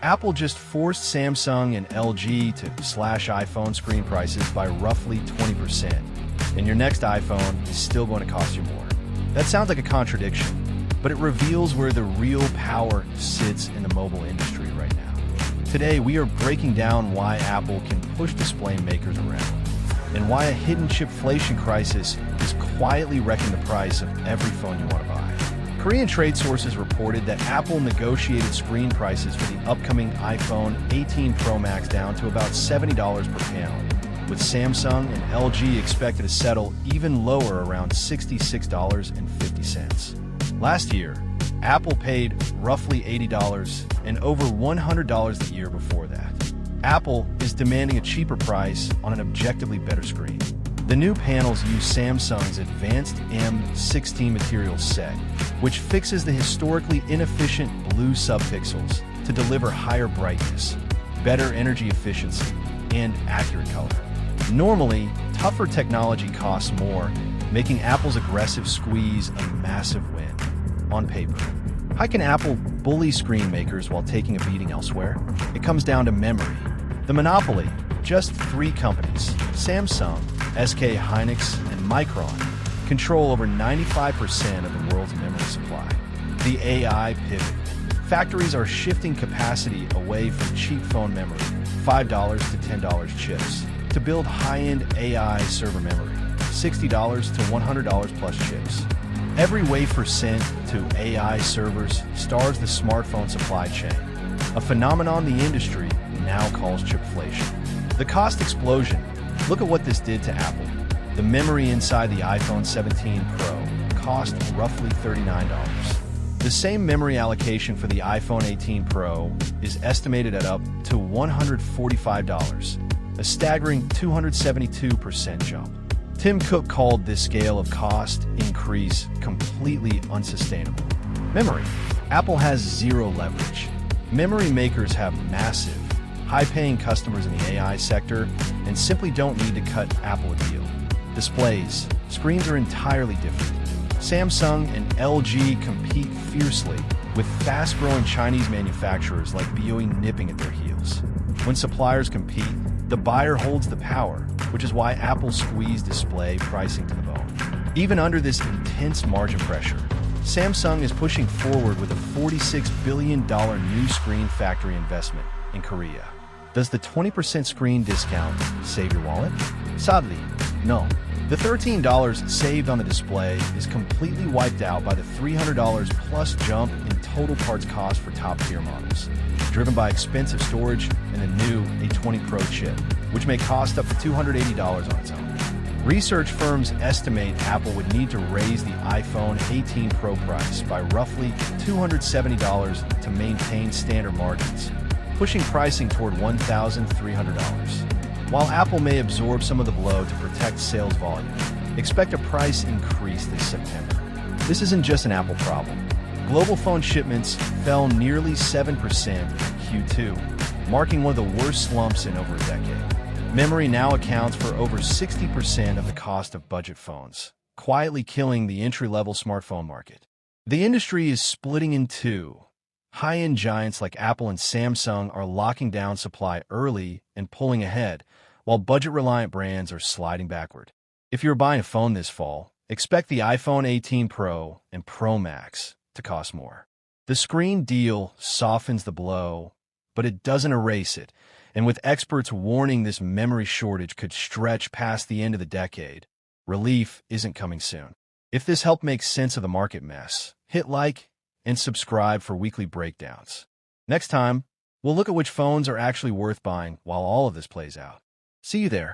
Apple just forced Samsung and LG to slash iPhone screen prices by roughly 20%, and your next iPhone is still going to cost you more. That sounds like a contradiction, but it reveals where the real power sits in the mobile industry right now. Today, we are breaking down why Apple can push display makers around, and why a hidden chipflation crisis is quietly wrecking the price of every phone you want to buy. Korean trade sources reported that Apple negotiated screen prices for the upcoming iPhone 18 Pro Max down to about $70 per panel, with Samsung and LG expected to settle even lower around $66.50. Last year, Apple paid roughly $80 and over $100 the year before that. Apple is demanding a cheaper price on an objectively better screen. The new panels use Samsung's advanced M16 material set, which fixes the historically inefficient blue subpixels to deliver higher brightness, better energy efficiency, and accurate color. Normally, tougher technology costs more, making Apple's aggressive squeeze a massive win. On paper, how can Apple bully screen makers while taking a beating elsewhere? It comes down to memory. The monopoly, just three companies, Samsung, SK Hynix, and Micron, control over 95% of the world's memory supply. The AI pivot. Factories are shifting capacity away from cheap phone memory, $5 to $10 chips, to build high-end AI server memory, $60 to $100 plus chips. Every wafer sent to AI servers stars the smartphone supply chain, a phenomenon the industry now calls chipflation. The cost explosion. Look at what this did to Apple. The memory inside the iPhone 17 Pro cost roughly $39. The same memory allocation for the iPhone 18 Pro is estimated at up to $145, a staggering 272% jump. Tim Cook called this scale of cost increase completely unsustainable. Memory. Apple has zero leverage. Memory makers have massive, high-paying customers in the AI sector and simply don't need to cut Apple a deal. Displays. Screens are entirely different. Samsung and LG compete fiercely, with fast-growing Chinese manufacturers like BOE nipping at their heels. When suppliers compete, the buyer holds the power, which is why Apple squeezed display pricing to the bone. Even under this intense margin pressure, Samsung is pushing forward with a $46 billion new screen factory investment in Korea. Does the 20% screen discount save your wallet? Sadly, no. The $13 saved on the display is completely wiped out by the $300 plus jump in total parts cost for top-tier models, driven by expensive storage and the new A20 Pro chip, which may cost up to $280 on its own. Research firms estimate Apple would need to raise the iPhone 18 Pro price by roughly $270 to maintain standard margins, pushing pricing toward $1,300. While Apple may absorb some of the blow to protect sales volume, expect a price increase this September. This isn't just an Apple problem. Global phone shipments fell nearly 7% in Q2, marking one of the worst slumps in over a decade. Memory now accounts for over 60% of the cost of budget phones, quietly killing the entry-level smartphone market. The industry is splitting in two. High-end giants like Apple and Samsung are locking down supply early and pulling ahead, while budget-reliant brands are sliding backward. If you're buying a phone this fall, expect the iPhone 18 Pro and Pro Max to cost more. The screen deal softens the blow, but it doesn't erase it, and with experts warning this memory shortage could stretch past the end of the decade, relief isn't coming soon. If this helped make sense of the market mess, hit like and subscribe for weekly breakdowns. Next time, we'll look at which phones are actually worth buying while all of this plays out. See you there.